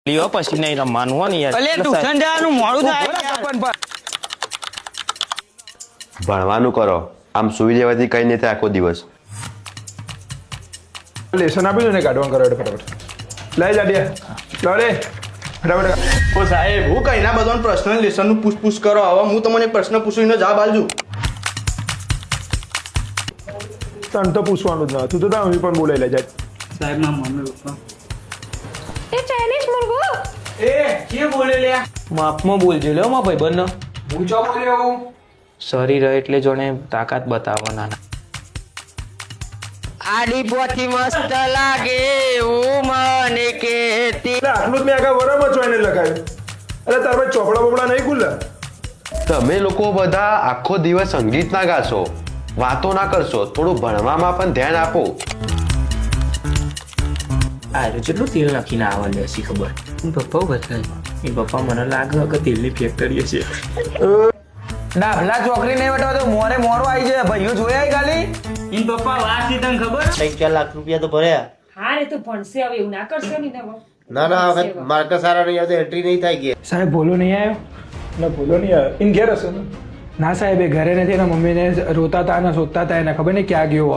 લ્યો પછી નહીં રમવાનું હો ને યાર. અલે ટ્યુશન જવાનું મોડું થાય. ભણવાનું કરો, આમ સુઈ જવાથી કઈ નહીં થાય આખો દિવસ. લેસન આપી ને કાઢવાનું કરો એટલે ફટાફટ લઈ જાડિયા લો રે ફટાફટ. ઓ સાહેબ હું કઈ ના બધાનું પર્સનલ લેસનનું પૂછપૂછ કરો. હવે હું તમને પ્રશ્ન પૂછું એનો જવાબ આલજો. તને તો પૂછવાનું જ ન તું તો તમે પણ બોલાઈ લે જાય. સાહેબ ના મમ્મી પપ્પા એ ચાઇનીઝ મુર્ગો એ કે બોલે લે માપમાં બોલજો લ્યો મારા ભાઈબંધનો. હું ચો બોલ્યો શરીર એટલે જોને તાકાત બતાવવાના. આડી પોથી મસ્ત લાગે એવું મને કેતી. એટલે આટલું જ મેં આગળ વરામાં જોઈને લગાવ્યું. અરે તાર ભાઈ ચોપડા બોપડા નહીં ખુલ્લા. તમે લોકો બધા આખો દિવસ સંગીત ના ગાશો, વાતો ના કરશો, થોડું ભણવામાં પણ ધ્યાન આપો. આ જેટલું તેલ નાખીને આવવા લેસી ખબર. પપ્પા બતાવે એ પપ્પા મને લાગે કે તેલની ફેક્ટરી છે. ડાભલા ચોકરી નહીં બેઠો તો મોરે મોરો આવી જાય ભાઈઓ જોયા ખાલી ઈન પપ્પા વાત થી તને ખબર 4 લાખ રૂપિયા તો ભર્યા. હા રે તું ભણશે હવે એવું ના કરશો ને હવે. ના ના વખત માર્કર સારા નહીં આવતો એન્ટ્રી નહીં થાય કે સાહેબ ભૂલો નહીં આવ્યો ના ભૂલો નહીં આવ્યો ઇન ઘેર હશે ને. ના સાહેબ એ ઘરે નથી એના મમ્મીને રોતા હતા ને શોધતા હતા એને ખબર નહીં ક્યાં ગયો